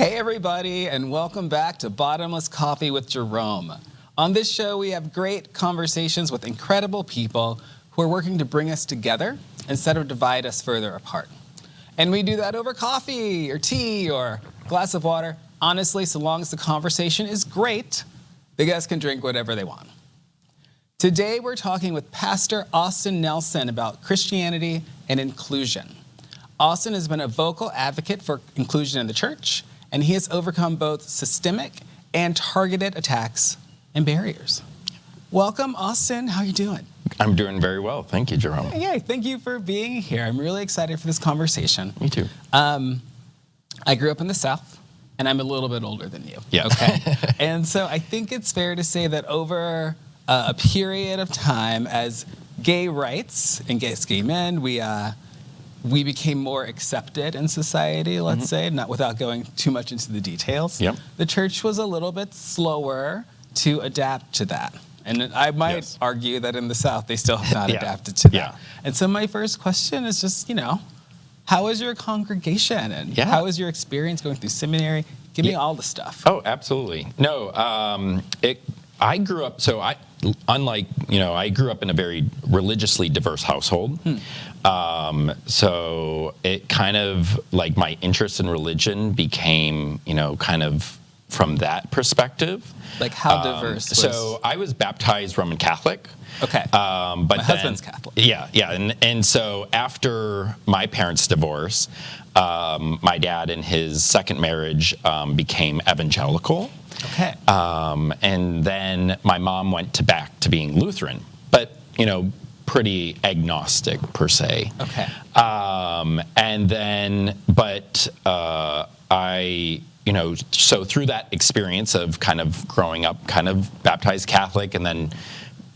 Hey everybody, and welcome back to Bottomless Coffee with Jerome. On this show, we have great conversations with incredible people who are working to bring us together instead of divide us further apart. And we do that over coffee or tea or a glass of water. Honestly, so long as the conversation is great, the guests can drink whatever they want. Today, we're talking with Pastor Austin Nelson about Christianity and inclusion. Austin has been a vocal advocate for inclusion in the church, and he has overcome both systemic and targeted attacks and barriers. Welcome, Austin. How are you doing? I'm doing very well. Thank you, Jerome. Yay, thank you for being here. I'm really excited for this conversation. Me too. I grew up in the South, and I'm a little bit older than you. Yeah. Okay. And so I think it's fair to say that over a period of time, as gay rights and gay men, we became more accepted in society, let's say, not without going too much into the details. Yep. The church was a little bit slower to adapt to that. And I might argue that in the South, they still have not adapted to that. Yeah. And so my first question is just, how is your congregation and how is your experience going through seminary? Give me all the stuff. Oh, absolutely. No, I grew up, I grew up in a very religiously diverse household. So it kind of, like, my interest in religion became, kind of from that perspective. Like how diverse? So I was baptized Roman Catholic. Okay. But my husband's Catholic. Yeah. And so after my parents' divorce, my dad in his second marriage became evangelical. Okay. And then my mom went back to being Lutheran, but, pretty agnostic per se. Okay. And then, so through that experience of kind of growing up kind of baptized Catholic and then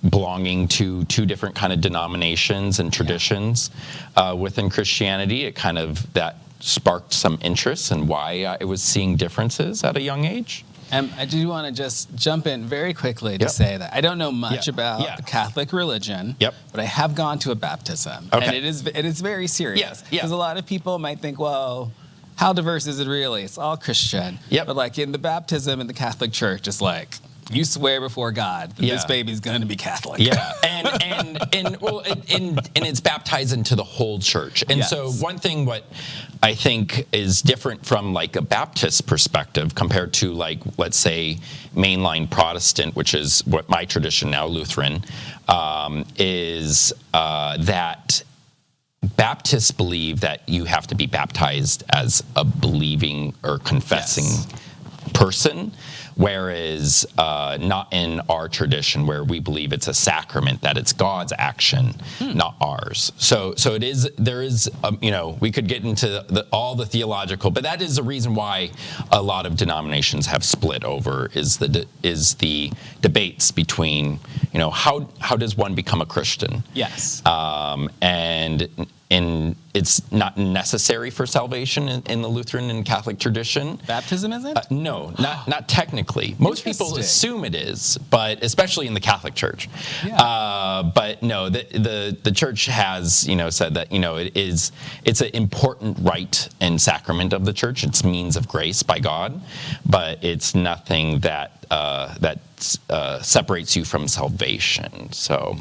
belonging to two different kind of denominations and traditions within Christianity, it kind of, that sparked some interest in why I was seeing differences at a young age. I do want to just jump in very quickly to say that I don't know much about the Catholic religion, but I have gone to a baptism, and it is very serious. Because a lot of people might think, well, how diverse is it really? It's all Christian. But like in the baptism in the Catholic Church, it's like, you swear before God that this baby's going to be Catholic. Yeah, and it's baptized into the whole church. And so one thing what I think is different from like a Baptist perspective compared to, like, let's say mainline Protestant, which is what my tradition now, Lutheran, is that Baptists believe that you have to be baptized as a believing or confessing person, whereas not in our tradition, where we believe it's a sacrament, that it's God's action, not ours. So there is we could get into all the theological, but that is the reason why a lot of denominations have split over is the debates between how does one become a Christian? Yes. And it's not necessary for salvation in the Lutheran and Catholic tradition. Baptism isn't? No, not technically. Most people assume it is, but especially in the Catholic Church. But no, the Church has said that it's an important rite and sacrament of the Church. It's means of grace by God, but it's nothing that separates you from salvation. So.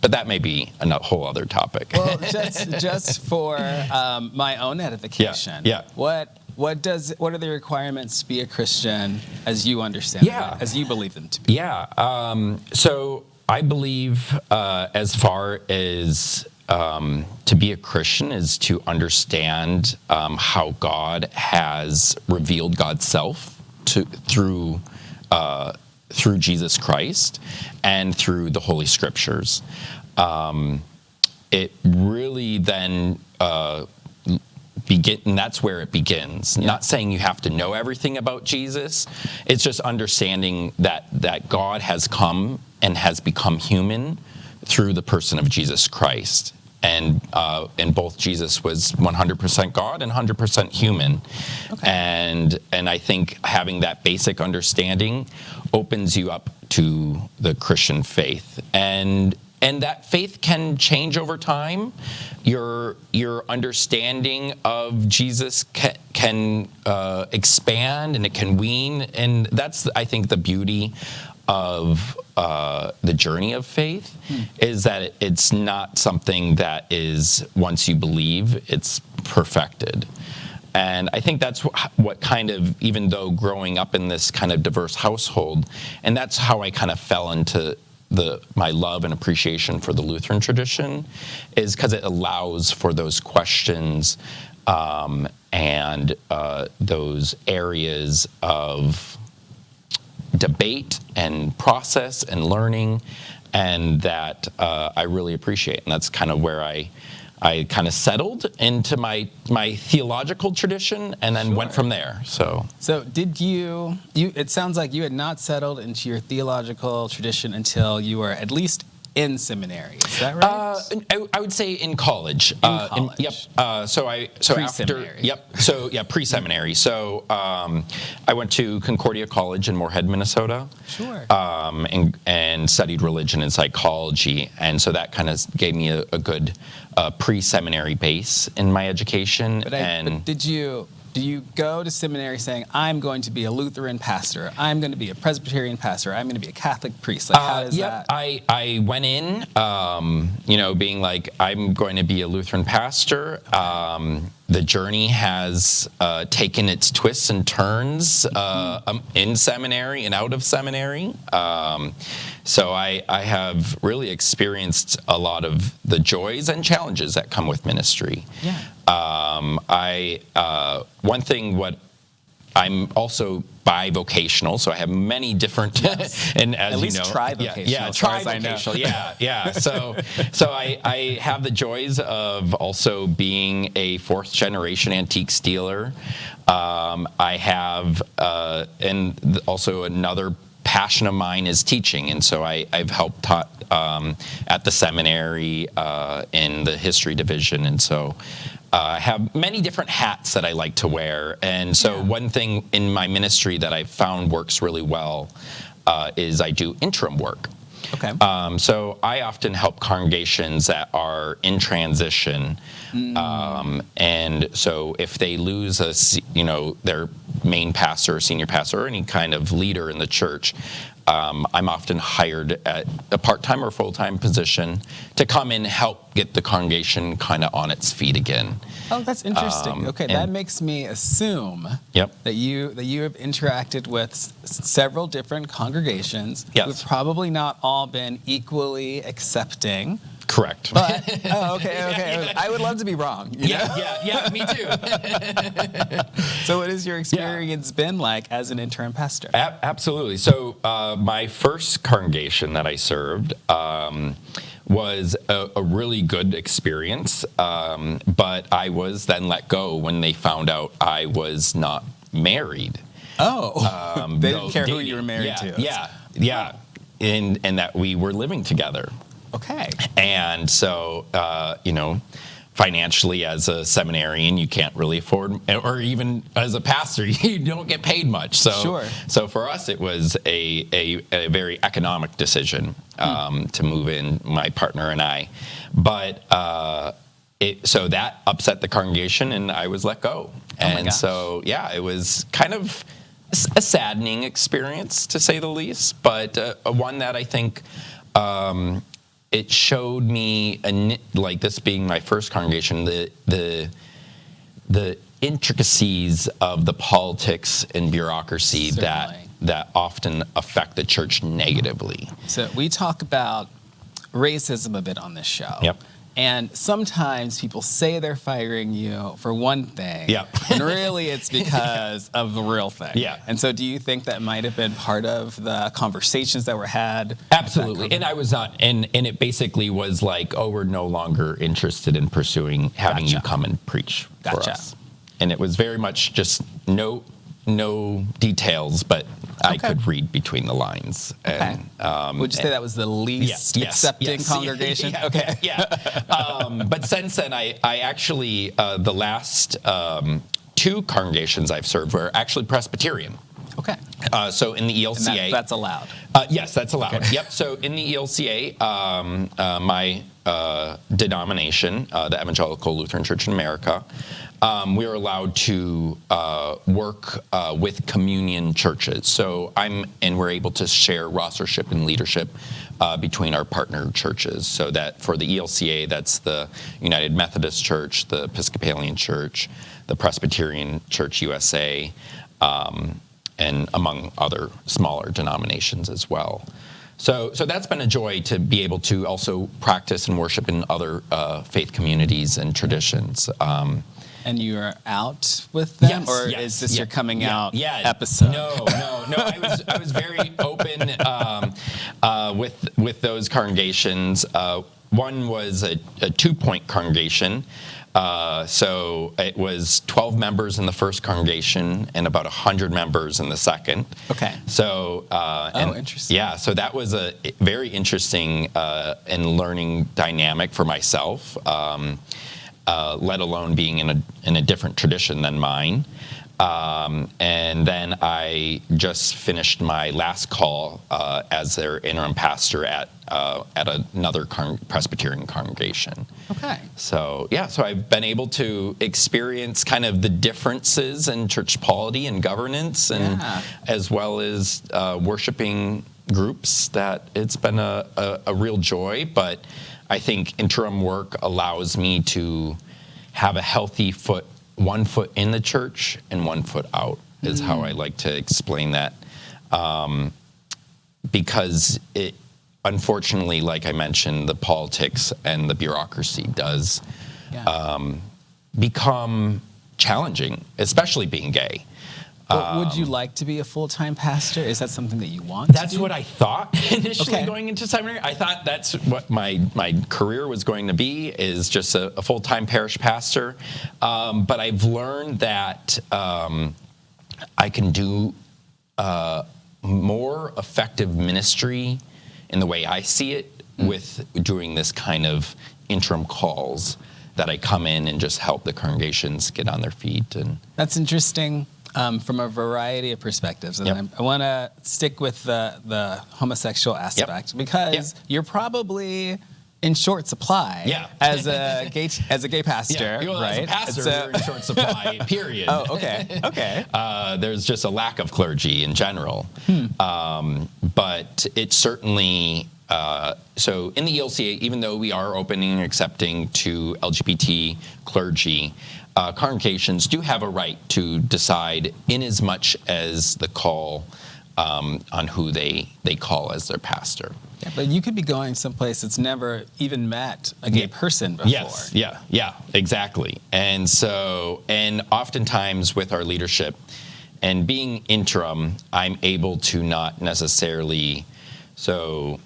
But that may be a whole other topic. Well, just for my own edification. What are the requirements to be a Christian as you understand them, as you believe them to be? So I believe as far as to be a Christian is to understand how God has revealed God's self through Jesus Christ and through the Holy Scriptures. It really then and that's where it begins. Not saying you have to know everything about Jesus. It's just understanding that God has come and has become human through the person of Jesus Christ. And both Jesus was 100% God and 100% human. And I think having that basic understanding opens you up to the Christian faith. And and that faith can change over time. Your understanding of Jesus can expand, and it can wean, and that's, I think, the beauty of the journey of faith, is that it's not something that is, once you believe, it's perfected. And I think that's what kind of, even though growing up in this kind of diverse household, and that's how I kind of fell into my love and appreciation for the Lutheran tradition, is because it allows for those questions and those areas of debate and process and learning, and that I really appreciate. And that's kind of where I kind of settled into my theological tradition, and then went from there. So did you, it sounds like you had not settled into your theological tradition until you were at least in seminary. Is that right? I would say in college. College. Yep. Pre-seminary. Pre-seminary. So I went to Concordia College in Moorhead, Minnesota. Sure. And studied religion and psychology, and so that kind of gave me a good pre-seminary base in my education. But did you go to seminary saying, I'm going to be a Lutheran pastor, I'm going to be a Presbyterian pastor, I'm going to be a Catholic priest? Like, how does that? I went in, being like, I'm going to be a Lutheran pastor. The journey has taken its twists and turns in seminary and out of seminary. So I have really experienced a lot of the joys and challenges that come with ministry. Yeah. One thing, what I'm also bivocational, so I have many different, and as at least you know, trivocational. Trivocational, yeah. So I have the joys of also being a fourth generation antique stealer. I have, and also another passion of mine is teaching, and so I've helped taught at the seminary in the history division, and so I have many different hats that I like to wear. And so one thing in my ministry that I found works really well is I do interim work. Okay. So I often help congregations that are in transition, and so if they lose their main pastor or senior pastor or any kind of leader in the church, I'm often hired at a part-time or full-time position to come in and help get the congregation kind of on its feet again. Oh, that's interesting. Okay, that makes me assume that you have interacted with several different congregations who've probably not all been equally accepting. Correct. But okay. I would love to be wrong. Yeah, me too. So what has your experience been like as an interim pastor? Absolutely. So my first congregation that I served was a really good experience, but I was then let go when they found out I was not married. Oh, they didn't care who you were married to. Yeah, and that we were living together. Okay. And so, financially, as a seminarian, you can't really afford, or even as a pastor, you don't get paid much. So, So for us, it was a very economic decision to move in, my partner and I. But so that upset the congregation, and I was let go. And so, it was kind of a saddening experience, to say the least, but one that I think it showed me, like this being my first congregation, the intricacies of the politics and bureaucracy that often affect the church negatively. So we talk about racism a bit on this show. Yep. And sometimes people say they're firing you for one thing, and really it's because of the real thing. Yeah. And so do you think that might have been part of the conversations that were had? Absolutely. And I was not, and it basically was like, oh, we're no longer interested in pursuing having you come and preach for us. And it was very much just no details, but I could read between the lines. And, would you say that was the least accepting congregation? But since then, I actually, the last two congregations I've served were actually Presbyterian. Okay. So in the And ELCA, that's allowed. yes, that's allowed. Okay. Yep. So in the ELCA, my denomination, the Evangelical Lutheran Church in America, we are allowed to work with communion churches. So we're able to share rostership and leadership between our partner churches. So that for the ELCA, that's the United Methodist Church, the Episcopalian Church, the Presbyterian Church USA, and among other smaller denominations as well. So that's been a joy to be able to also practice and worship in other faith communities and traditions. And you're out with them, Yes, or yes, is this yeah, your coming yeah, out yeah. episode? No. I was very open with those congregations. One was a 2-point congregation. So it was 12 members in the first congregation and about 100 members in the second. Okay. So interesting. Yeah, so that was a very interesting and learning dynamic for myself. Let alone being in a different tradition than mine. And then I just finished my last call as their interim pastor at another Presbyterian congregation. Okay. So I've been able to experience kind of the differences in church polity and governance, and as well as worshiping groups. That it's been a real joy, but I think interim work allows me to have a healthy one foot in the church and one foot out, is how I like to explain that. Because it, unfortunately, like I mentioned, the politics and the bureaucracy does become challenging, especially being gay. Well, would you like to be a full-time pastor? Is that something that you want That's to do? what I thought initially Okay. going into seminary. I thought that's what my career was going to be, is just a full-time parish pastor. But I've learned that I can do more effective ministry in the way I see it with doing this kind of interim calls, that I come in and just help the congregations get on their feet. And That's interesting from a variety of perspectives. And Yep. I want to stick with the homosexual aspect because you're probably in short supply as a gay pastor, well, right? as a pastor, So- we're in short supply, period. Oh, okay. There's just a lack of clergy in general. But it certainly, so in the ELCA, even though we are opening and accepting to LGBT clergy, congregations do have a right to decide, in as much as the call on who they call as their pastor. Yeah, but you could be going someplace that's never even met a gay person before. Yes, yeah, exactly. And so, and oftentimes with our leadership and being interim, I'm able to not necessarily, so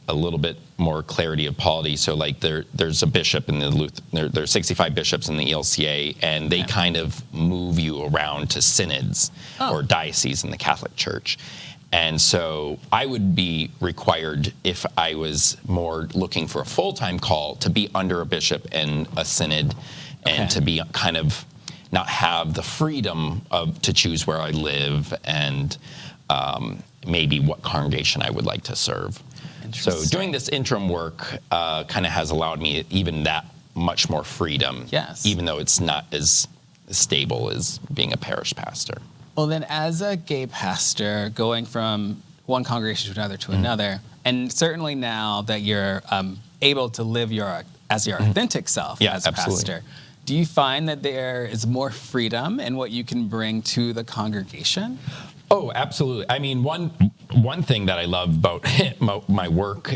a little bit more clarity of polity. So like there's a bishop in the there's 65 bishops in the ELCA, and they kind of move you around to synods or dioceses in the Catholic Church. And so I would be required, if I was more looking for a full-time call, to be under a bishop and a synod, and to be kind of not have the freedom to choose where I live and maybe what congregation I would like to serve. So doing this interim work kind of has allowed me even that much more freedom, even though it's not as stable as being a parish pastor. Well, then, as a gay pastor, going from one congregation to another, and certainly now that you're able to live your authentic self as a pastor, do you find that there is more freedom in what you can bring to the congregation? Oh, absolutely. I mean, one thing that I love about my work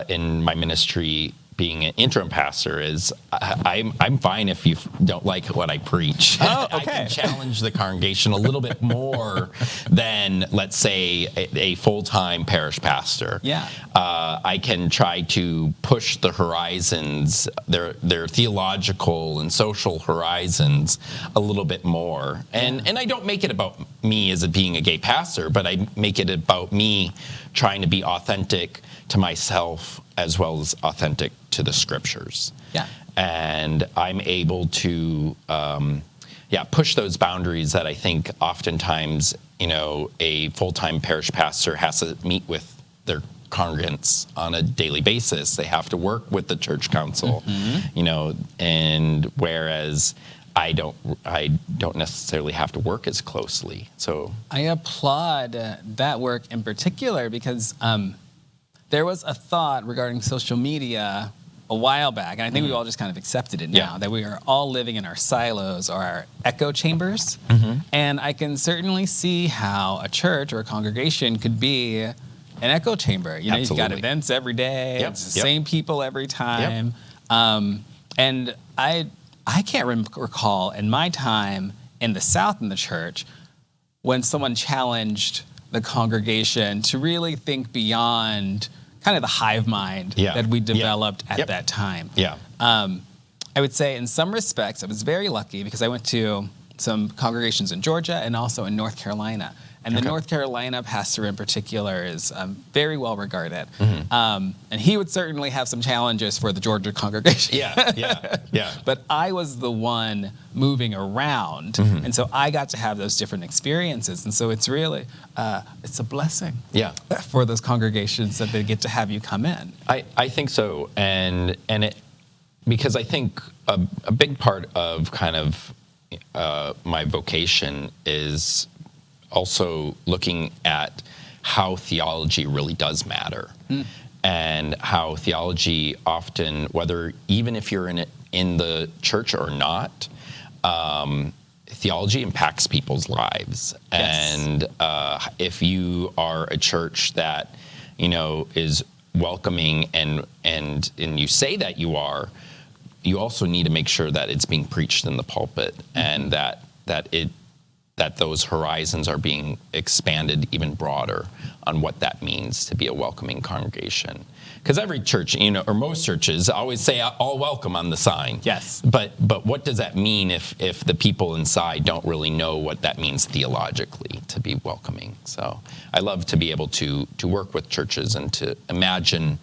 in my ministry, being an interim pastor, is I'm fine if you don't like what I preach. Oh, okay. I can challenge the congregation a little bit more than, let's say, a full-time parish pastor. Yeah. I can try to push the horizons, their theological and social horizons, a little bit more. And I don't make it about me as being a gay pastor, but I make it about me trying to be authentic to myself as well as authentic to the scriptures. Yeah. And I'm able to push those boundaries that I think oftentimes, a full-time parish pastor has to meet with their congregants on a daily basis. They have to work with the church council, and whereas I don't necessarily have to work as closely. So I applaud that work in particular because there was a thought regarding social media a while back, and I think we've all just kind of accepted it now, that we are all living in our silos or our echo chambers. And I can certainly see how a church or a congregation could be an echo chamber. You've got events every day, it's the same people every time. And I can't recall in my time in the South in the church when someone challenged the congregation to really think beyond kind of the hive mind that we developed at that time. I would say in some respects, I was very lucky because I went to some congregations in Georgia and also in North Carolina. And the North Carolina pastor in particular is very well regarded. And he would certainly have some challenges for the Georgia congregation. But I was the one moving around. And so I got to have those different experiences. And so it's really, it's a blessing for those congregations that they get to have you come in. I think so. And it, because I think a big part of kind of my vocation is also looking at how theology really does matter, and how theology often, whether even if you're in the church or not, theology impacts people's lives. And if you are a church that is welcoming and you say that you are, you also need to make sure that it's being preached in the pulpit, and that those horizons are being expanded even broader on what that means to be a welcoming congregation. Because every church, or most churches, always say all welcome on the sign. Yes. But what does that mean if the people inside don't really know what that means theologically to be welcoming? So I love to be able to work with churches and to imagine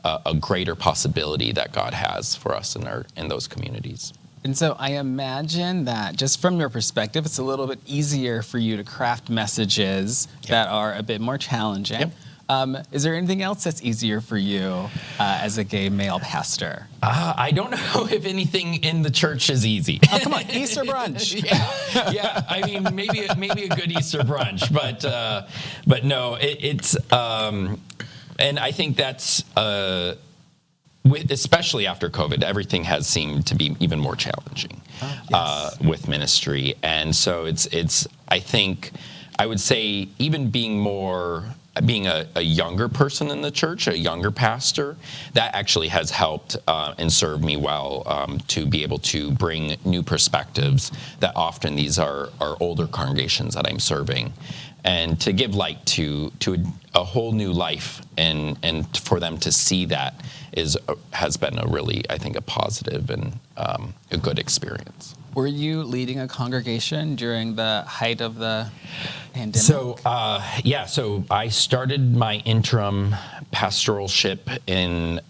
a greater possibility that God has for us in those communities. And so I imagine that just from your perspective, it's a little bit easier for you to craft messages that are a bit more challenging. Is there anything else that's easier for you as a gay male pastor? I don't know if anything in the church is easy. Oh, come on, Easter brunch. I mean, maybe a good Easter brunch, but no, it's and I think that's. Especially after COVID, everything has seemed to be even more challenging with ministry, and so it's. I think I would say even being a younger person in the church, a younger pastor, that actually has helped and served me well to be able to bring new perspectives that often these are older congregations that I'm serving, and to give light to a whole new life, and for them to see that has been a really, I think, a positive and a good experience. Were you leading a congregation during the height of the pandemic? So I started my interim pastoralship in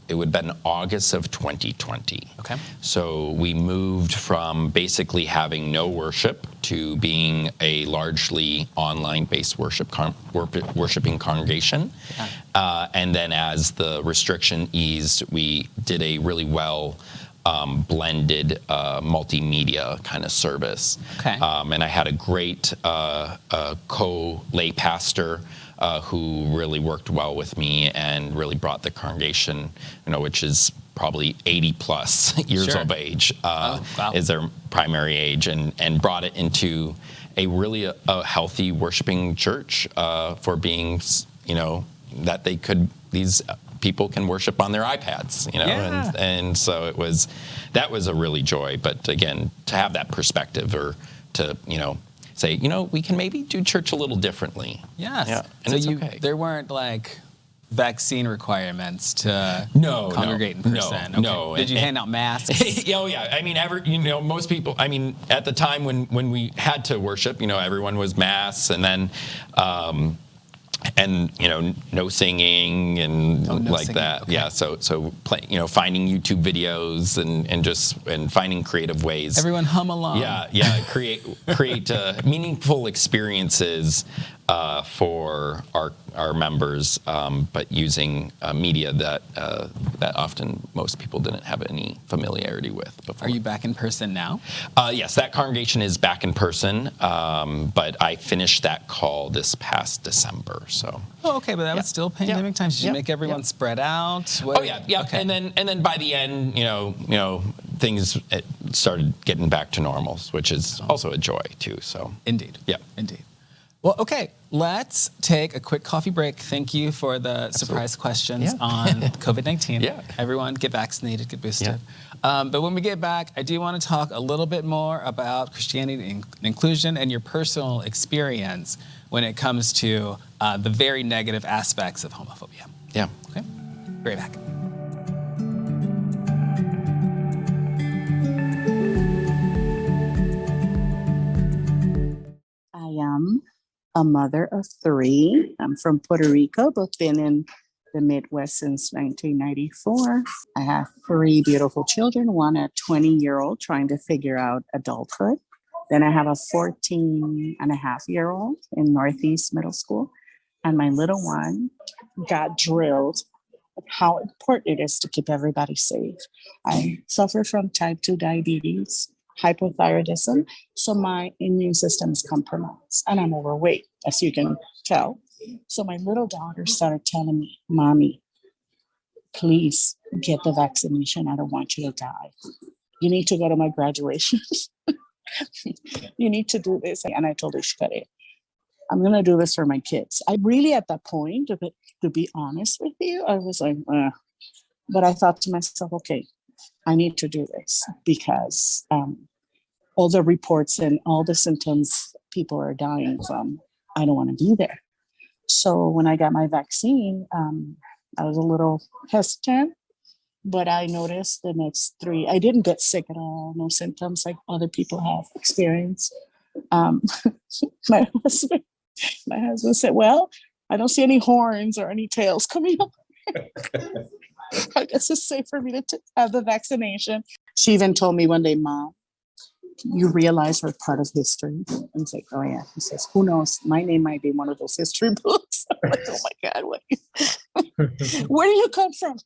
it would have been August of 2020. Okay. So we moved from basically having no worship to being a largely online-based worshiping congregation. And then as the restriction eased, we did a really well blended multimedia kind of service. Okay. And I had a great co-lay pastor who really worked well with me and really brought the congregation, which is probably 80 plus years of age, is their primary age, and brought it into a really a healthy worshiping church for being, that these people can worship on their iPads, and so that was a really joy. But again, to have that perspective, or to, say, we can maybe do church a little differently. Yes. Yeah. And so it's okay. There weren't like vaccine requirements to congregate in person. No. Did you hand out masks? Oh yeah. I mean, most people. I mean, at the time when we had to worship, everyone was masks, and then and no singing and no like singing, that. okay. Yeah. So finding YouTube videos and finding creative ways. Everyone hum along. Yeah. Create meaningful experiences for our members, but using media that often most people didn't have any familiarity with before. Are you back in person now? Yes, that congregation is back in person, but I finished that call this past December. So. Oh, okay, but that was still pandemic times. Did you make everyone spread out? What, Oh yeah. Okay. And then by the end, things started getting back to normal, which is also a joy too. So. Indeed. Yeah. Indeed. Well, okay, let's take a quick coffee break. Thank you for the surprise questions on COVID-19. Yeah. Everyone get vaccinated, get boosted. Yeah. But when we get back, I do want to talk a little bit more about Christianity and inclusion and your personal experience when it comes to the very negative aspects of homophobia. Yeah. Okay? Be right back. I am a mother of 3. I'm from Puerto Rico, but been in the Midwest since 1994. I have 3 beautiful children, one a 20-year-old trying to figure out adulthood. Then I have a 14-and-a-half-year-old in Northeast Middle School. And my little one got drilled of how important it is to keep everybody safe. I suffer from type 2 diabetes, hypothyroidism, so my immune system is compromised, and I'm overweight, as you can tell. So my little daughter started telling me, "Mommy, please get the vaccination. I don't want you to die. You need to go to my graduation. You need to do this." And I told her, "Shkare, I'm going to do this for my kids." I really, at that point, to be honest with you, I was like, but I thought to myself, okay, I need to do this because all the reports and all the symptoms people are dying from, I don't want to be there. So when I got my vaccine, I was a little hesitant, but I noticed the next 3, I didn't get sick at all, no symptoms like other people have experienced. My husband said, "Well, I don't see any horns or any tails coming up." I guess it's safe for me to have the vaccination. She even told me one day, "Mom, you realize we're part of history?" And it's like, "Oh yeah." He says, "Who knows? My name might be one of those history books." I'm like, "Oh my God, where do you come from?"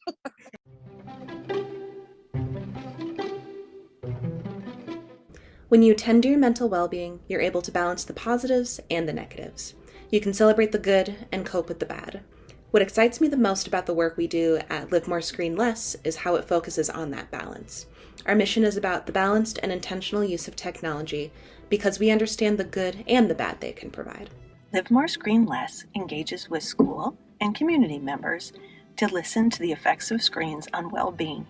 When you tend to your mental well-being, you're able to balance the positives and the negatives. You can celebrate the good and cope with the bad. What excites me the most about the work we do at Live More Screen Less is how it focuses on that balance. Our mission is about the balanced and intentional use of technology because we understand the good and the bad they can provide. Live More Screen Less engages with school and community members to listen to the effects of screens on well-being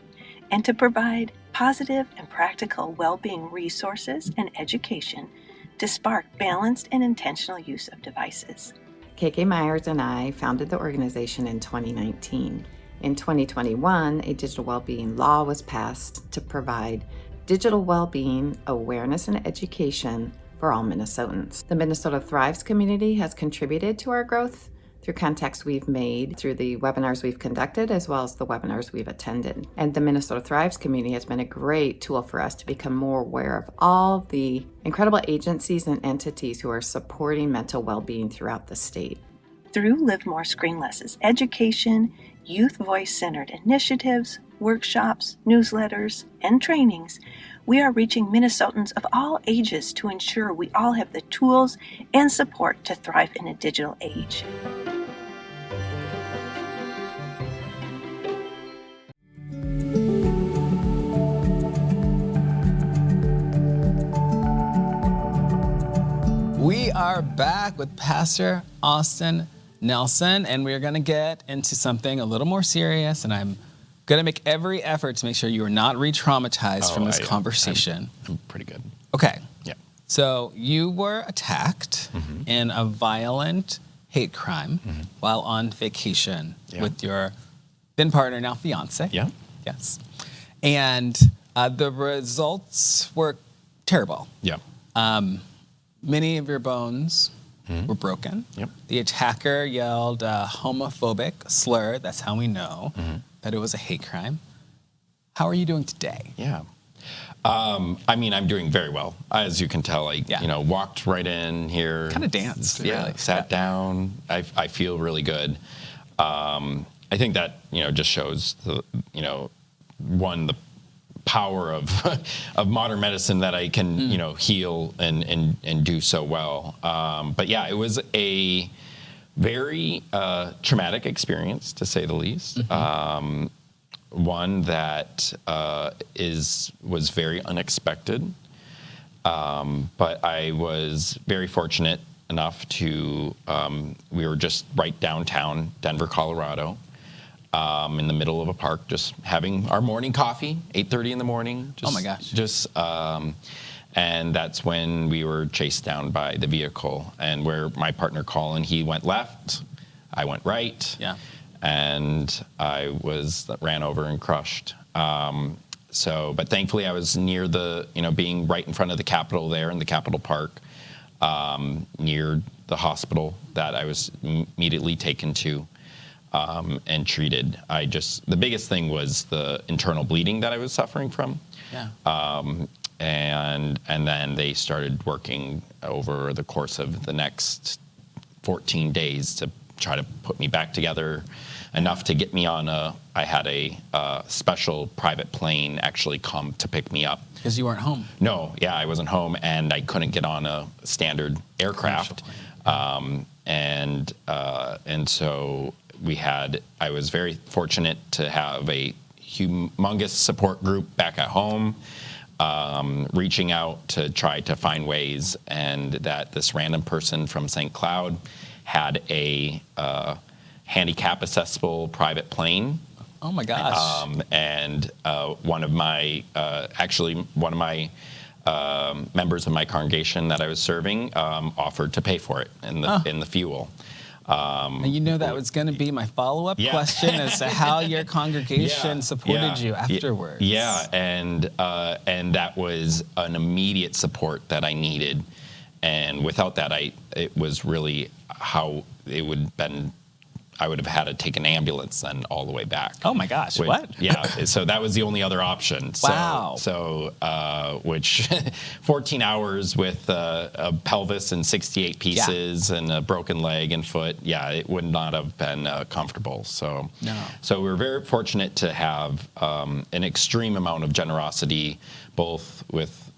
and to provide positive and practical well-being resources and education to spark balanced and intentional use of devices. KK Myers and I founded the organization in 2019. In 2021, a digital well-being law was passed to provide digital well-being awareness and education for all Minnesotans. The Minnesota Thrives community has contributed to our growth through contacts we've made through the webinars we've conducted as well as the webinars we've attended. And the Minnesota Thrives community has been a great tool for us to become more aware of all the incredible agencies and entities who are supporting mental well-being throughout the state. Through Live More Screen Less's education, youth voice-centered initiatives, workshops, newsletters, and trainings, we are reaching Minnesotans of all ages to ensure we all have the tools and support to thrive in a digital age. We are back with Pastor Austin Nelson, and we're going to get into something a little more serious, and I'm going to make every effort to make sure you are not re-traumatized from this conversation. I'm pretty good. Okay. Yeah. So you were attacked in a violent hate crime while on vacation with your then partner, now fiance. Yeah. Yes. And the results were terrible. Yeah. Many of your bones were broken. Yep. The attacker yelled a homophobic slur. That's how we know that it was a hate crime. How are you doing today? Yeah. I mean, I'm doing very well. As you can tell, I walked right in here. Kind of danced. Yeah, really. sat down. I feel really good. I think that, just shows the power of of modern medicine, that I can, heal and do so well. But yeah, it was a very traumatic experience, to say the least. One that was very unexpected. But I was very fortunate enough to, we were just right downtown Denver, Colorado, in the middle of a park, just having our morning coffee, 8:30 in the morning. Oh my gosh. And that's when we were chased down by the vehicle, and where my partner Colin, he went left, I went right. Yeah. And I ran over and crushed. But thankfully I was near being right in front of the Capitol there in the Capitol Park, near the hospital that I was immediately taken to and treated. The biggest thing was the internal bleeding that I was suffering from. Yeah. And then they started working over the course of the next 14 days to try to put me back together enough to get me on I had a special private plane actually come to pick me up. Because you weren't home. No, yeah, I wasn't home, and I couldn't get on a standard aircraft. And so I was very fortunate to have a humongous support group back at home, reaching out to try to find ways, and that this random person from St. Cloud had a handicap accessible private plane. Oh my gosh. And one of my members of my congregation that I was serving offered to pay for it in the fuel. And that was going to be my follow-up question as to how your congregation supported you afterwards. Yeah, and that was an immediate support that I needed, and without that, it was really how it would have been. I would have had to take an ambulance then all the way back. Oh my gosh, what? Yeah, so that was the only other option. Wow. Which 14 hours with a pelvis and 68 pieces and a broken leg and foot, it would not have been comfortable. So we were very fortunate to have an extreme amount of generosity, both with,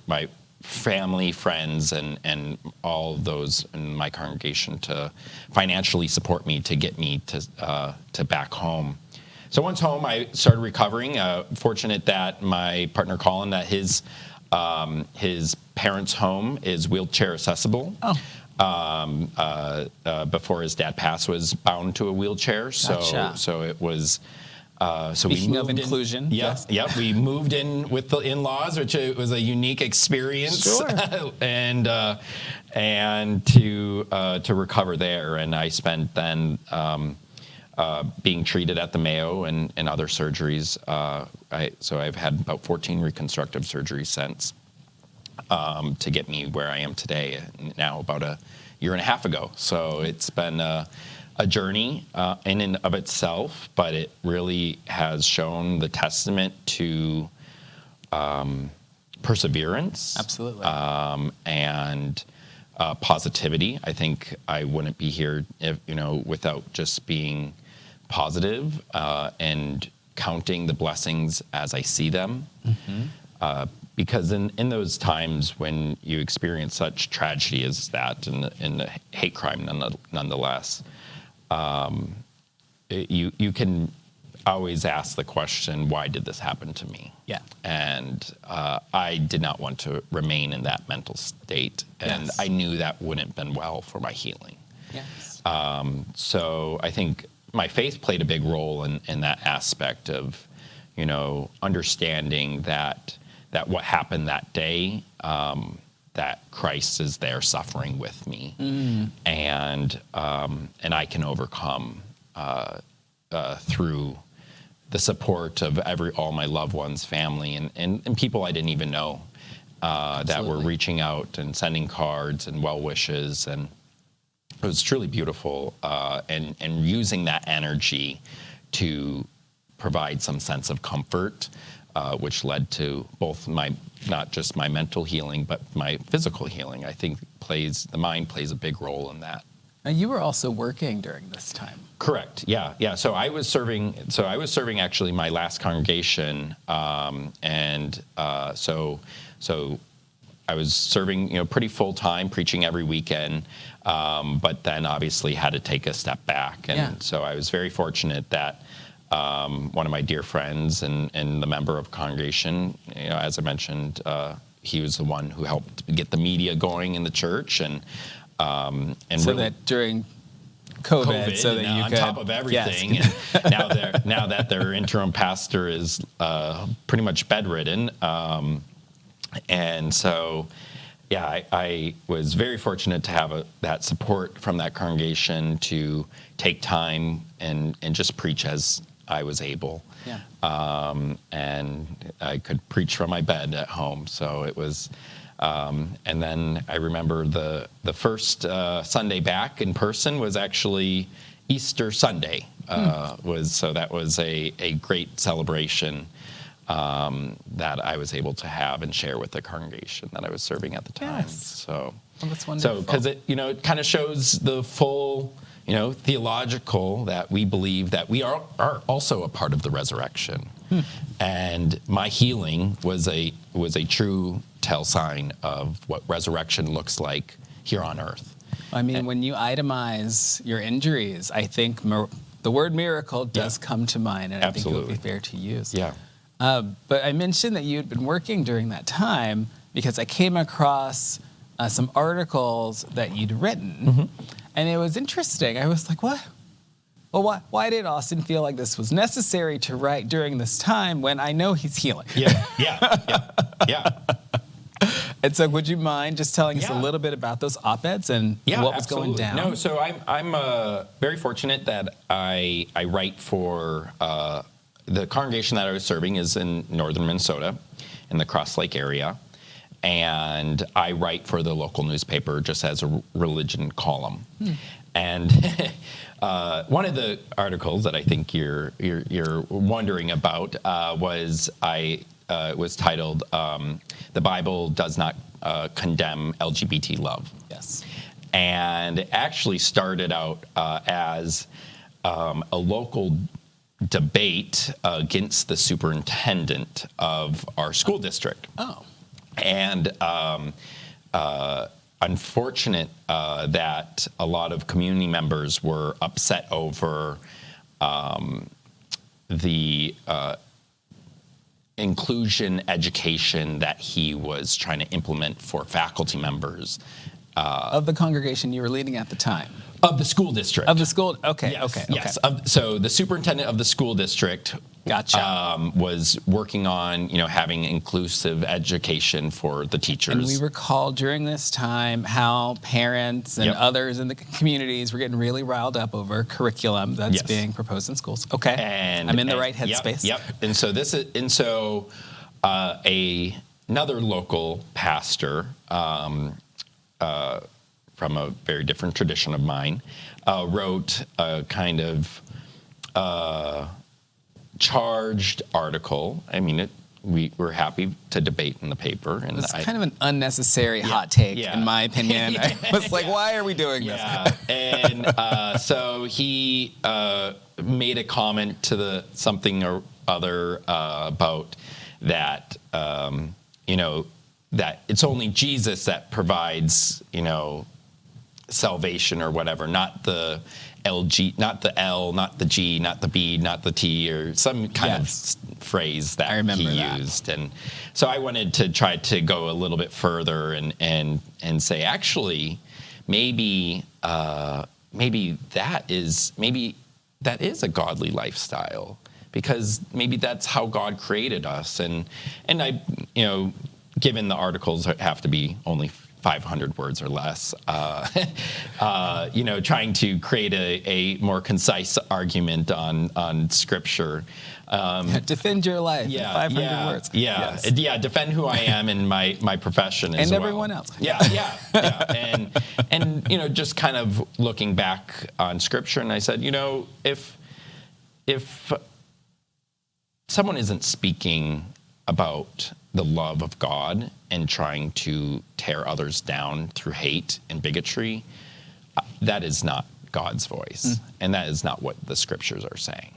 my family, friends, and all of those in my congregation to financially support me to get me to back home. So once home, I started recovering. Fortunate that my partner Colin, that his parents' home is wheelchair accessible. Before his dad passed, was bound to a wheelchair. Gotcha. So it was. Speaking of inclusion, we moved in with the in-laws, which it was a unique experience, sure. and to recover there. And I spent then being treated at the Mayo and other surgeries. So I've had about 14 reconstructive surgeries since to get me where I am today. Now about a year and a half ago. So it's been a journey in and of itself, but it really has shown the testament to perseverance. Absolutely. And positivity. I think I wouldn't be here without just being positive and counting the blessings as I see them. Mm-hmm. Because in those times when you experience such tragedy as that, and the hate crime nonetheless, you can always ask the question, why did this happen to me? Yeah. And I did not want to remain in that mental state, and I knew that wouldn't have been well for my healing. Yes. So I think my faith played a big role in that aspect of, understanding that what happened that day, that Christ is there suffering with me, and I can overcome through the support of all my loved ones, family, and people I didn't even know, that were Absolutely. reaching out and sending cards and well wishes, and it was truly beautiful. And using that energy to provide some sense of comfort, which led to both not just my mental healing, but my physical healing. I think the mind plays a big role in that. Now, you were also working during this time. Correct. Yeah. So I was serving actually my last congregation, and so I was serving, pretty full time, preaching every weekend, but then obviously had to take a step back, and so I was very fortunate that one of my dear friends and the member of congregation, as I mentioned, he was the one who helped get the media going in the church, and So really, that during COVID, so that and you on could, top of everything, Yes. and now that their interim pastor is pretty much bedridden, and so I was very fortunate to have that support from that congregation to take time and just preach as I was able. Yeah. And I could preach from my bed at home, so it was. And then I remember the first Sunday back in person was actually Easter Sunday. That was a great celebration that I was able to have and share with the congregation that I was serving at the time. Yes. So, That's wonderful. because it kind of shows the full theological that we believe that we are also a part of the resurrection, and my healing was a true tell sign of what resurrection looks like here on earth. I mean, when you itemize your injuries, I think the word miracle does come to mind, and I think it would be Absolutely. fair to use. Yeah. But I mentioned that you'd been working during that time because I came across some articles that you'd written, and it was interesting. I was like, what? Well, why did Austin feel like this was necessary to write during this time when I know he's healing? Yeah. And so would you mind just telling us a Yeah. little bit about those op-eds and Yeah, what was absolutely. going down? No, so I'm very fortunate that I write for the congregation that I was serving is in northern Minnesota, in the Cross Lake area, and I write for the local newspaper just as a religion column. And one of the articles that I think you're wondering about was titled "The Bible Does Not Condemn LGBT Love." Yes. And it actually started out as a local debate against the superintendent of our school district. Oh. And unfortunate that a lot of community members were upset over the inclusion education that he was trying to implement for faculty members Of the congregation you were leading at the time. of the school district. Of the school. Okay. Yes, Okay. yes. So the superintendent of the school district Gotcha. was working on, having inclusive education for the teachers. And we recall during this time how parents and Yep. others in the communities were getting really riled up over curriculum that's Yes. being proposed in schools. Okay. And I'm in the right yep, headspace. Yep. And so another local pastor from a very different tradition of mine wrote a kind of charged article. I mean, we were happy to debate in the paper, and It's kind of an unnecessary hot take, yeah. in my opinion. I was like, why are we doing this? Yeah, and so he made a comment to something or other about that, that it's only Jesus that provides, salvation or whatever, not the LG, not the L, not the G, not the B, not the T, or some kind Yes. of phrase that I remember he that. used. And so I wanted to try to go a little bit further and say, actually, maybe that is a godly lifestyle, because maybe that's how God created us. And I, given the articles have to be only 500 words or less, trying to create a more concise argument on Scripture. Defend your life in 500 words. Yeah, Yes. yeah. Defend who I am in my profession as And well. everyone else. Yeah. And just kind of looking back on Scripture, and I said, if someone isn't speaking about the love of God and trying to tear others down through hate and bigotry, that is not God's voice, and that is not what the Scriptures are saying.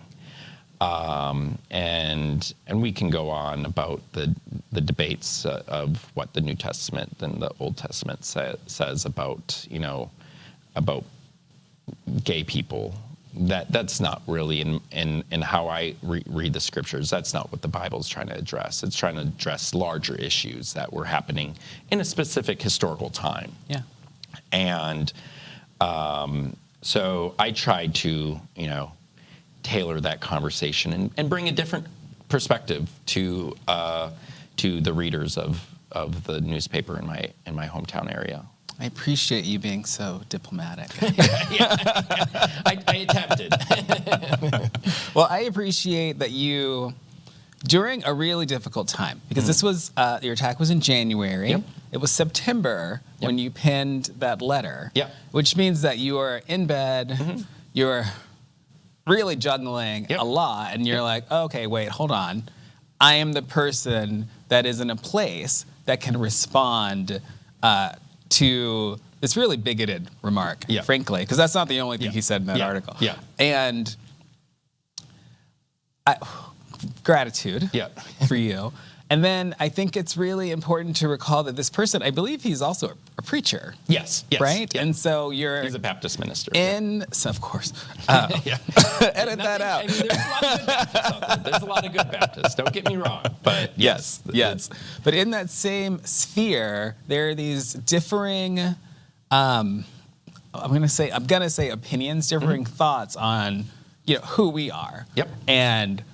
And we can go on about the debates of what the New Testament and the Old Testament says about gay people. That's not really in how I read the Scriptures. That's not what the Bible is trying to address. It's trying to address larger issues that were happening in a specific historical time. Yeah. And so I tried to, tailor that conversation and bring a different perspective to the readers of the newspaper in my hometown area. I appreciate you being so diplomatic. I attempted. Well, I appreciate that you, during a really difficult time, because this was, your attack was in January. Yep. It was September when you penned that letter. Yep. Which means that you are in bed, you're really juggling a lot, and you're like, okay, wait, hold on. I am the person that is in a place that can respond to this really bigoted remark, frankly, because that's not the only thing he said in that article. Yeah. And gratitude for you. And then I think it's really important to recall that this person, I believe he's also a preacher. Yes. Right? Yeah. And so you're He's a Baptist minister. so of course. Edit that out. I mean, there's a lot of good Baptists out there. There's a lot of good Baptists. Don't get me wrong. But Yes. But in that same sphere, there are these differing, I'm gonna say opinions, differing thoughts on, who we are. Yep. And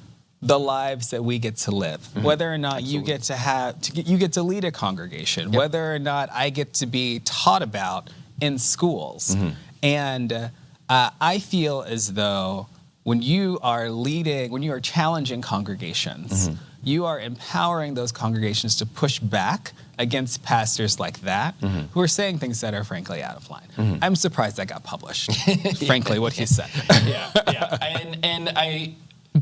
the lives that we get to live, whether or not you get to lead a congregation, whether or not I get to be taught about in schools. And I feel as though when you are challenging congregations, you are empowering those congregations to push back against pastors like that who are saying things that are frankly out of line. I'm surprised that got published, frankly, what he said.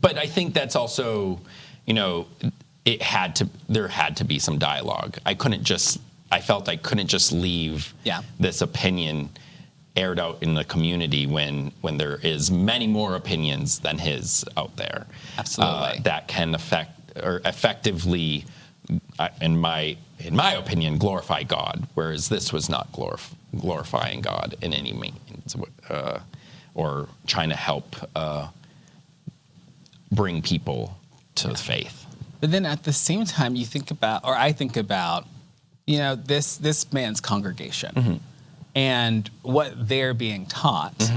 But I think that's also, there had to be some dialogue. I felt I couldn't just leave this opinion aired out in the community when there is many more opinions than his out there. Absolutely. That can effectively, in my opinion, glorify God, whereas this was not glorifying God in any means, or trying to help bring people to faith. But then at the same time, I think about, this man's congregation and what they're being taught,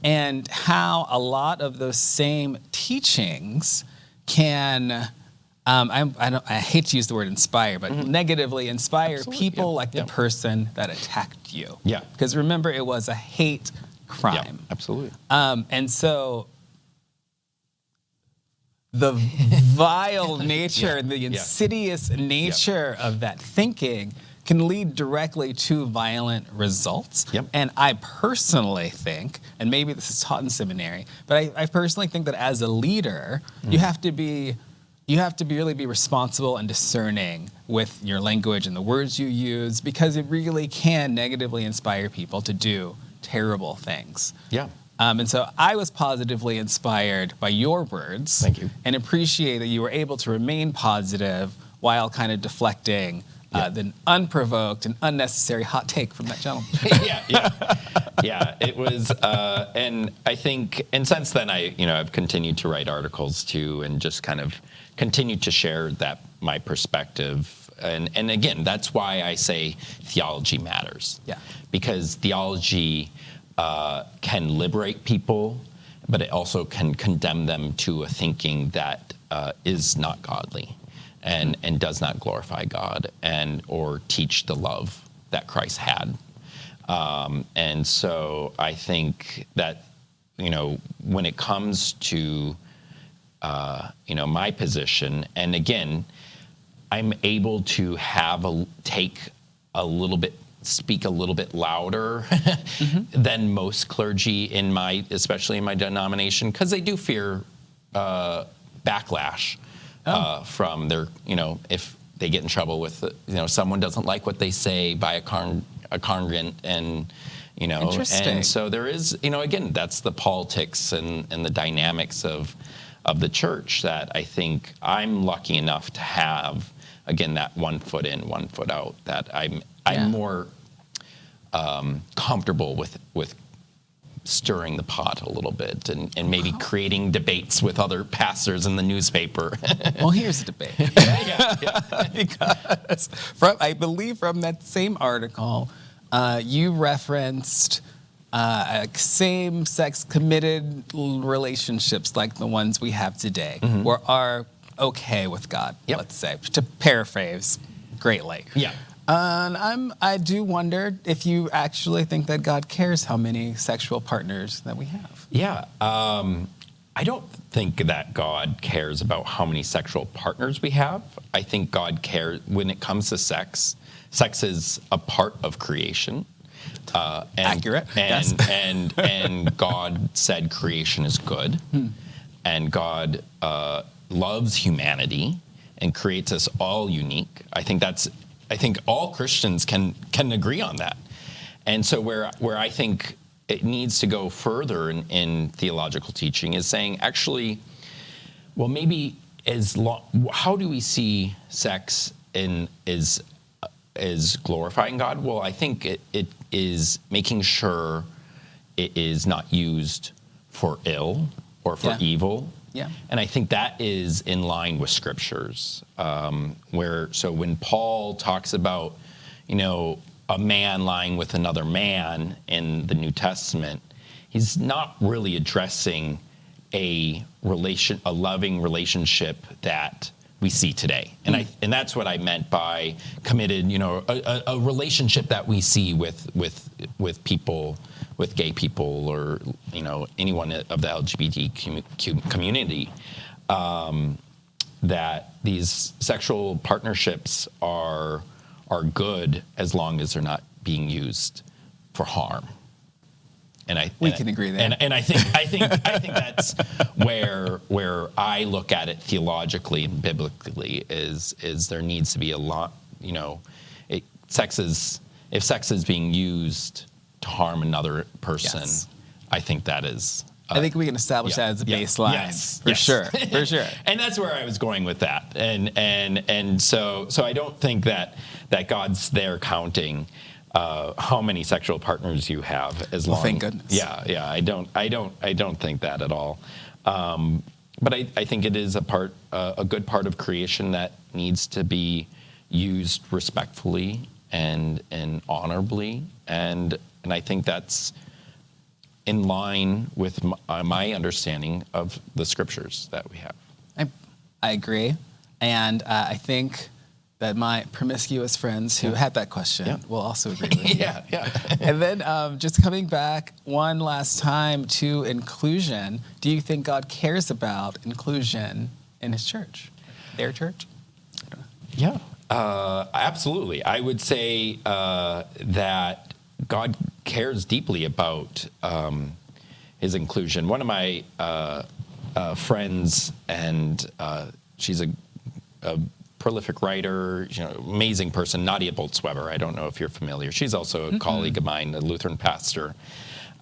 and how a lot of those same teachings can, I hate to use the word inspire, but negatively inspire people like the person that attacked you. Yeah. Because remember, it was a hate crime. Yeah, absolutely. And so the vile nature, the insidious nature of that thinking can lead directly to violent results. And I personally think, and maybe this is taught in seminary, but I personally think that as a leader, you have to really be responsible and discerning with your language and the words you use, because it really can negatively inspire people to do terrible things. And so I was positively inspired by your words. Thank you. And appreciate that you were able to remain positive while kind of deflecting the unprovoked and unnecessary hot take from that gentleman. It was, and I think, and since then I've continued to write articles too, and just kind of continued to share my perspective. And again, that's why I say theology matters. Because theology can liberate people, but it also can condemn them to a thinking that is not godly and does not glorify God or teach the love that Christ had. And so I think that, when it comes to, my position, and again, I'm able to speak a little bit louder than most clergy especially in my denomination, because they do fear backlash from their, if they get in trouble with, someone doesn't like what they say by a congregant, and, Interesting. and so there is, again, that's the politics and the dynamics of the church that I think I'm lucky enough to have, again, that 1 foot in, 1 foot out, that I'm more comfortable with stirring the pot a little bit and maybe creating debates with other pastors in the newspaper. Well, here's a debate. Because I believe from that same article, you referenced same-sex committed relationships like the ones we have today, are okay with God, let's say, to paraphrase greatly. Yeah. And I do wonder if you actually think that God cares how many sexual partners that we have. Yeah. I don't think that God cares about how many sexual partners we have. I think God cares when it comes to sex. Sex is a part of creation. Accurate. And, yes. and God said creation is good. And God loves humanity and creates us all unique. I think all Christians can agree on that. And so where I think it needs to go further in theological teaching is saying, actually, well, maybe how do we see sex is glorifying God? Well, I think it is making sure it is not used for ill or for evil. Yeah. And I think that is in line with scriptures, so when Paul talks about, a man lying with another man in the New Testament, he's not really addressing a loving relationship that we see today. And that's what I meant by committed, a relationship that we see with people, with gay people, or anyone of the LGBT community, that these sexual partnerships are good as long as they're not being used for harm. We can agree there. And I think that's where I look at it theologically and biblically is there needs to be a lot, if sex is being used to harm another person, Yes. I think that is. I think we can establish that as a baseline. For sure. And that's where I was going with that. And so I don't think that God's there counting how many sexual partners you have as long. Thank goodness. Yeah. I don't think that at all. But I think it is a good part of creation that needs to be used respectfully and honorably, and I think that's in line with my understanding of the scriptures that we have. I agree, and I think that my promiscuous friends who had that question will also agree with you. Yeah. And then just coming back one last time to inclusion, do you think God cares about inclusion in his church, their church? I don't know. Yeah, absolutely. I would say that God cares deeply about his inclusion. One of my friends, and she's a prolific writer, amazing person, Nadia Boltzweber. I don't know if you're familiar. She's also a colleague of mine, a Lutheran pastor.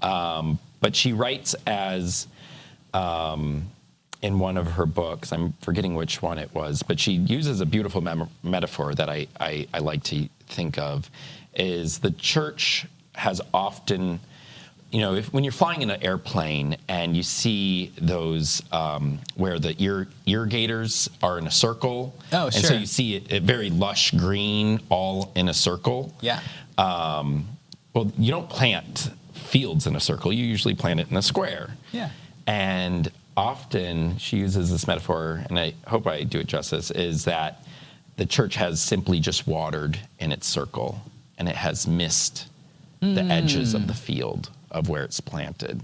But she writes as, in one of her books, I'm forgetting which one it was, but she uses a beautiful metaphor that I like to think of, is the church has often, when you're flying in an airplane and you see those where the irrigators are in a circle, and so you see it very lush green all in a circle. Yeah. Well, you don't plant fields in a circle. You usually plant it in a square. Yeah. And often she uses this metaphor, and I hope I do it justice, is that the church has simply just watered in its circle. and it has missed the edges of the field of where it's planted.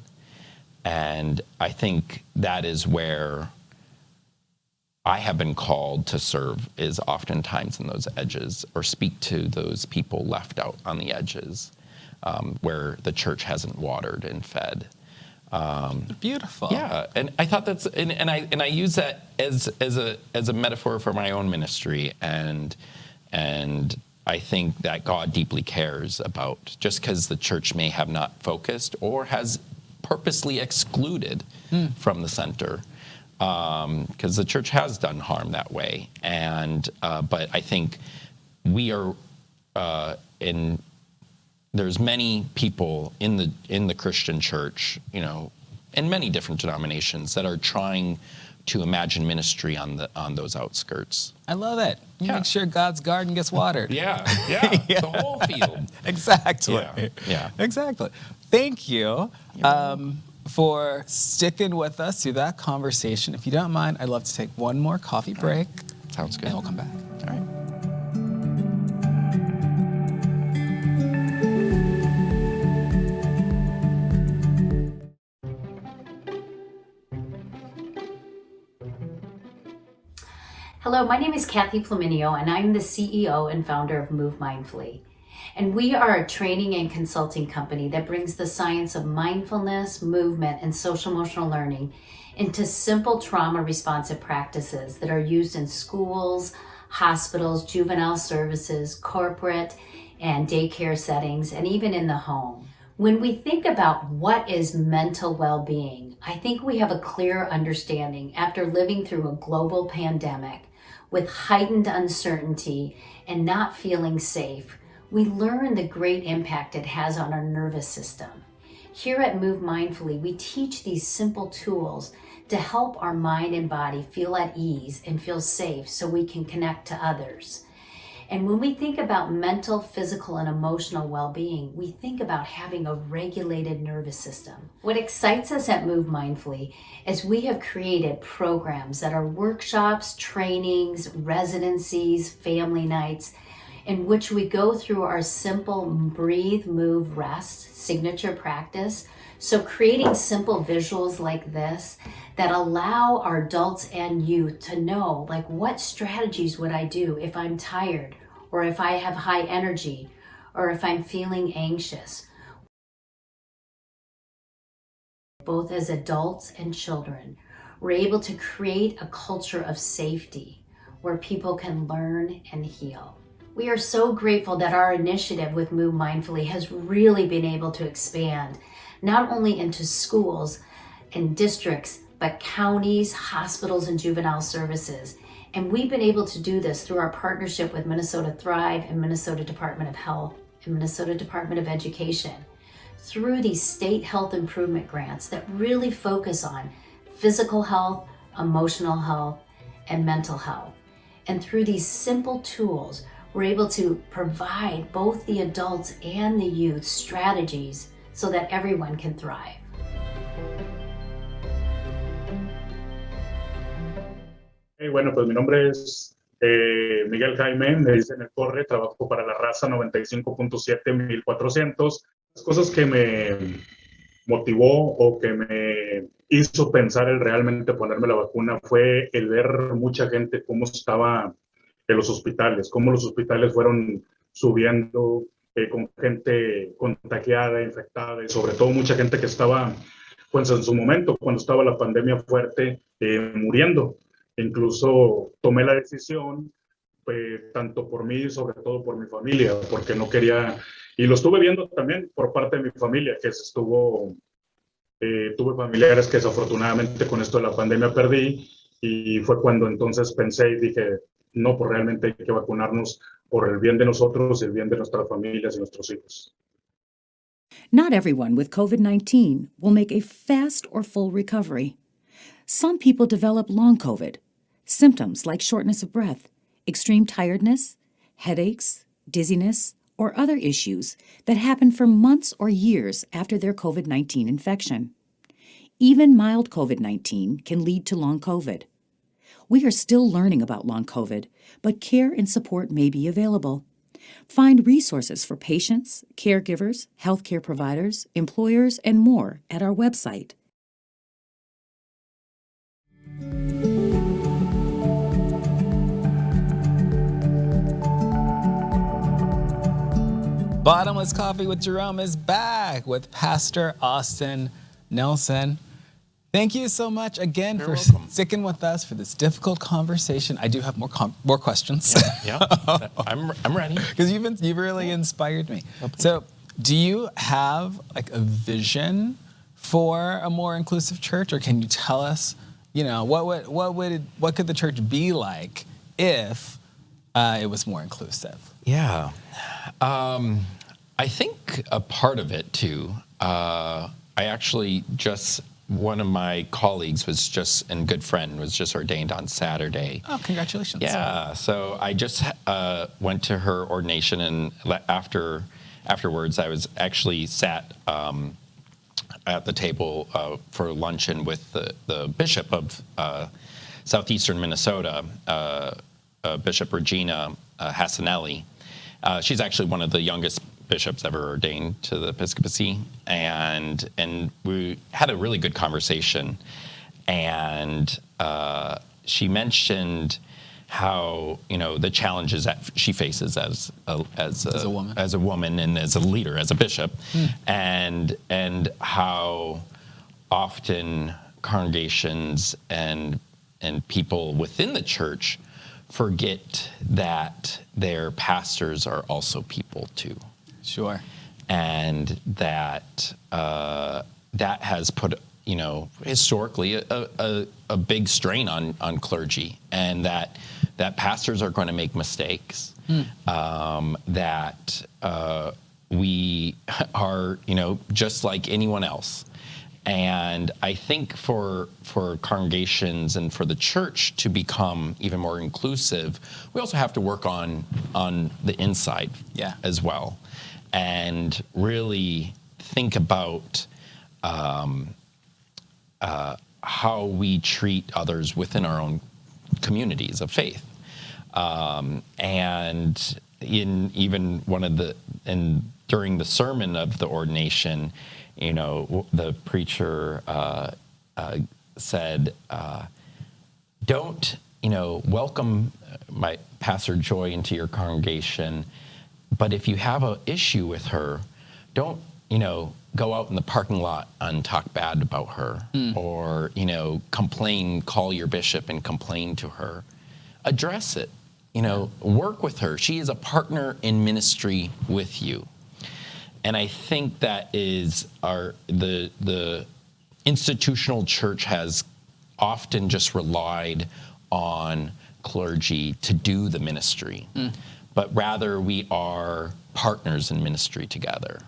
And I think that is where I have been called to serve, is oftentimes in those edges, or speak to those people left out on the edges, where the church hasn't watered and fed. Beautiful. Yeah, and I thought that's, and I use that as a metaphor for my own ministry, and I think that God deeply cares about, just because the church may have not focused or has purposely excluded from the center, because the church has done harm that way, and but I think we are there's many people in the Christian church, you know, in many different denominations, that are trying to imagine ministry on those outskirts. I love it. You Yeah. make sure God's garden gets watered. Yeah, the whole field. Exactly. Yeah. Exactly. Thank you for sticking with us through that conversation. If you don't mind, I'd love to take one more coffee break, Sounds good. and we'll come back. All right. Hello, my name is Kathy Flaminio, and I'm the CEO and founder of Move Mindfully. And we are a training and consulting company that brings the science of mindfulness, movement, and social emotional learning into simple trauma responsive practices that are used in schools, hospitals, juvenile services, corporate and daycare settings, and even in the home. When we think about what is mental well-being, I think we have a clear understanding after living through a global pandemic with heightened uncertainty and not feeling safe. We learn the great impact it has on our nervous system. Here at Move Mindfully, we teach these simple tools to help our mind and body feel at ease and feel safe so we can connect to others. And when we think about mental, physical, and emotional well-being, we think about having a regulated nervous system. What excites us at Move Mindfully is we have created programs that are workshops, trainings, residencies, family nights, in which we go through our simple breathe, move, rest signature practice. So creating simple visuals like this that allow our adults and youth to know, like, what strategies would I do if I'm tired, or if I have high energy, or if I'm feeling anxious. Both as adults and children, we're able to create a culture of safety where people can learn and heal. We are so grateful that our initiative with Move Mindfully has really been able to expand, not only into schools and districts, but counties, hospitals, and juvenile services. And we've been able to do this through our partnership with Minnesota Thrive and Minnesota Department of Health and Minnesota Department of Education, through these state health improvement grants that really focus on physical health, emotional health, and mental health. And through these simple tools, we're able to provide both the adults and the youth strategies so that everyone can thrive. Bueno, pues mi nombre es Miguel Jaime, me dicen el Corre, trabajo para la raza 95.7 1400. Las cosas que me motivó o que me hizo pensar el realmente ponerme la vacuna fue el ver mucha gente cómo estaba en los hospitales, cómo los hospitales fueron subiendo con gente contagiada, infectada, y sobre todo mucha gente que estaba, pues en su momento, cuando estaba la pandemia fuerte, muriendo. Incluso tomé la decisión, tanto por mí, sobre todo por mi familia, porque no quería, y lo estuve viendo también por parte de mi familia, que tuve familiares que desafortunadamente con esto de la pandemia perdí, y fue cuando entonces pensé y dije, no, pues realmente hay que vacunarnos por el bien de nosotros y el bien de nuestras familias y nuestros hijos. Not everyone with COVID-19 will make a fast or full recovery. Some people develop long COVID, symptoms like shortness of breath, extreme tiredness, headaches, dizziness, or other issues that happen for months or years after their COVID-19 infection. Even mild COVID-19 can lead to long COVID. We are still learning about long COVID, but care and support may be available. Find resources for patients, caregivers, healthcare providers, employers, and more at our website. Bottomless Coffee with Jerome is back with Pastor Austin Nelson. Thank you so much again for sticking with us for this difficult conversation. I do have more questions. Yeah, I'm ready. Because you've really inspired me. So, do you have like a vision for a more inclusive church, or can you tell us, what could the church be like if it was more inclusive? Yeah. I think a part of it too, one of my colleagues and good friend was just ordained on Saturday. Oh, congratulations. Yeah. So I just went to her ordination, and afterwards I was actually sat at the table for luncheon with the bishop of southeastern Minnesota, Bishop Regina Hassanelli. She's actually one of the youngest bishops ever ordained to the episcopacy, and we had a really good conversation. And she mentioned how the challenges that she faces as a woman and as a leader, as a bishop, and how often congregations and people within the church forget that their pastors are also people too. Sure. And that that has put, historically a big strain on clergy, and that pastors are going to make mistakes, that we are, just like anyone else. And I think for congregations and for the church to become even more inclusive, we also have to work on the inside as well, and really think about how we treat others within our own communities of faith. And during the sermon of the ordination, the preacher said, don't, welcome my Pastor Joy into your congregation, but if you have an issue with her, don't, go out in the parking lot and talk bad about her, or, complain, call your bishop and complain to her. Address it, work with her. She is a partner in ministry with you. And I think that is the institutional church has often just relied on clergy to do the ministry, but rather we are partners in ministry together.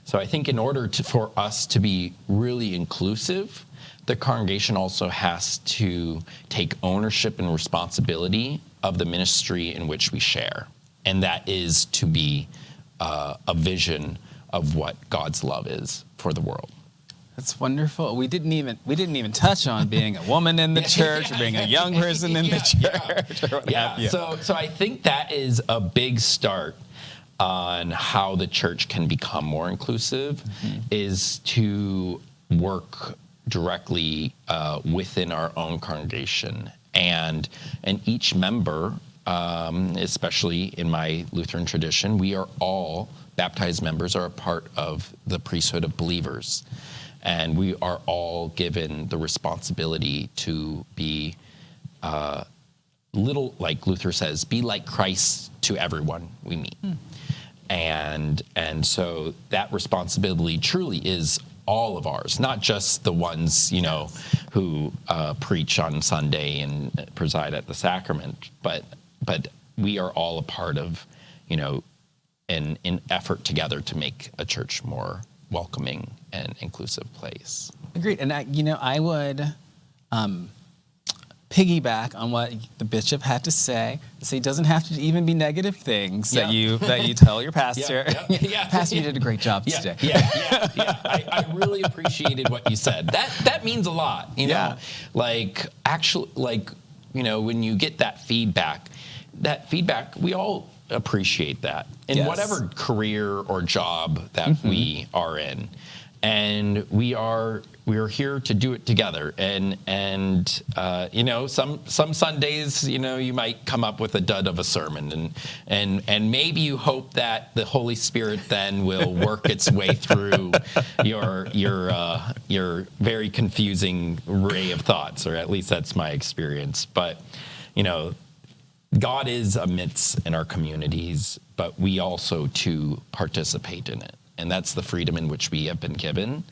So I think in order for us to be really inclusive, the congregation also has to take ownership and responsibility of the ministry in which we share, and that is to be a vision of what God's love is for the world. That's wonderful. We didn't even touch on being a woman in the church, or being a young person in the church. Or what have you. So I think that is a big start on how the church can become more inclusive, is to work directly within our own congregation, and each member, especially in my Lutheran tradition, we are all baptized members, are a part of the priesthood of believers, and we are all given the responsibility to be like Luther says, be like Christ to everyone we meet. And so that responsibility truly is all of ours, not just the ones, who preach on Sunday and preside at the sacrament, but we are all a part of, an effort together to make a church more welcoming and inclusive place. Agreed. And I would piggyback on what the bishop had to say. It doesn't have to even be negative things that you tell your pastor. Pastor, you did a great job today. I really appreciated what you said. That means a lot. When you get that feedback, we all appreciate that in Yes. whatever career or job that we are in, and we are here to do it together. And you know, some Sundays, you know, you might come up with a dud of a sermon, and maybe you hope that the Holy Spirit then will work its way through your very confusing array of thoughts, or at least that's my experience. But you know, God is amidst in our communities, but we also too participate in it. And that's the freedom in which we have been given,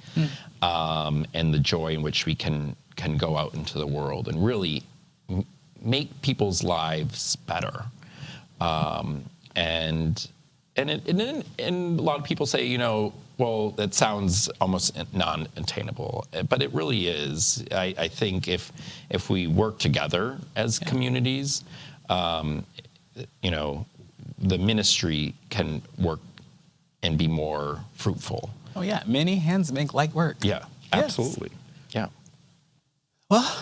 and the joy in which we can go out into the world and really make people's lives better. And a lot of people say, you know, well, that sounds almost non-attainable, but it really is. I think if we work together as communities, you know, the ministry can work and be more fruitful. Oh yeah, many hands make light work. Yeah, Yes. absolutely. Yeah. Well,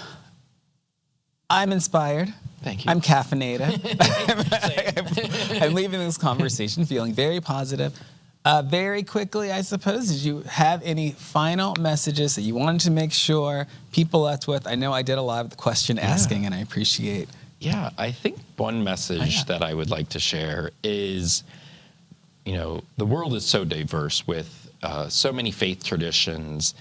I'm inspired. Thank you. I'm caffeinated. I'm leaving this conversation feeling very positive. Very quickly, I suppose, did you have any final messages that you wanted to make sure people left with? I know I did a lot of the question asking, and I appreciate. Yeah, I think one message that I would like to share is, you know, the world is so diverse with so many faith traditions,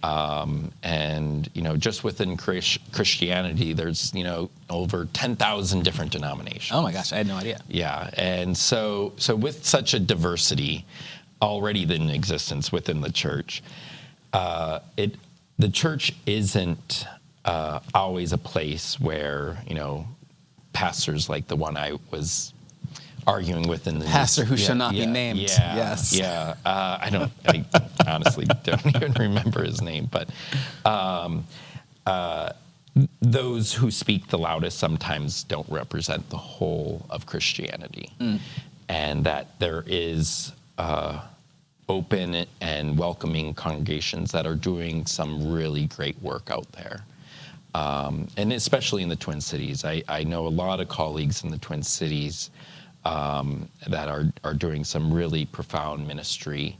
and, you know, just within Christianity, there's, you know, over 10,000 different denominations. Oh my gosh, I had no idea. Yeah, and so with such a diversity already in existence within the church, the church isn't always a place where, you know, pastors like the one I was arguing with in the Pastor who shall not be named. Yeah, Yes. yeah. I honestly don't even remember his name, but those who speak the loudest sometimes don't represent the whole of Christianity, and that there is open and welcoming congregations that are doing some really great work out there. And especially in the Twin Cities. I know a lot of colleagues in the Twin Cities that are doing some really profound ministry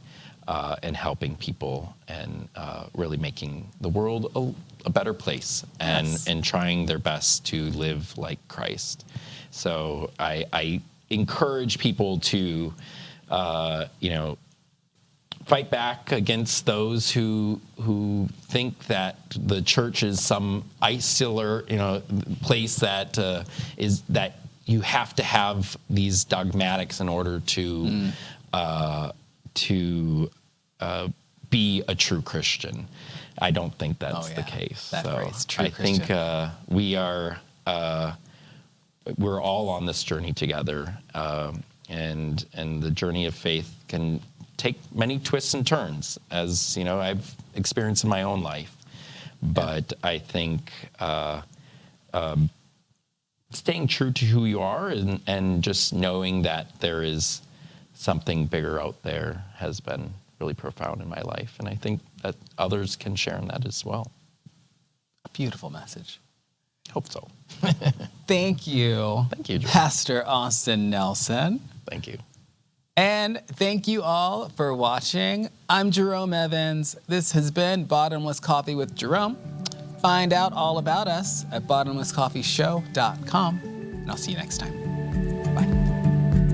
and helping people and really making the world a better place and trying their best to live like Christ. So I encourage people to, you know, fight back against those who think that the church is some insular, you know, place that is that you have to have these dogmatics in order to be a true Christian. I don't think that's the case. That phrase, true I Christian. think we're all on this journey together, and the journey of faith can take many twists and turns, as you know I've experienced in my own life. But I think staying true to who you are and just knowing that there is something bigger out there has been really profound in my life, and I think that others can share in that as well. A beautiful message. Hope so. Thank you. Thank you, Jerome. Pastor Austin Nelson. Thank you. And thank you all for watching. I'm Jerome Evans. This has been Bottomless Coffee with Jerome. Find out all about us at bottomlesscoffeeshow.com, and I'll see you next time.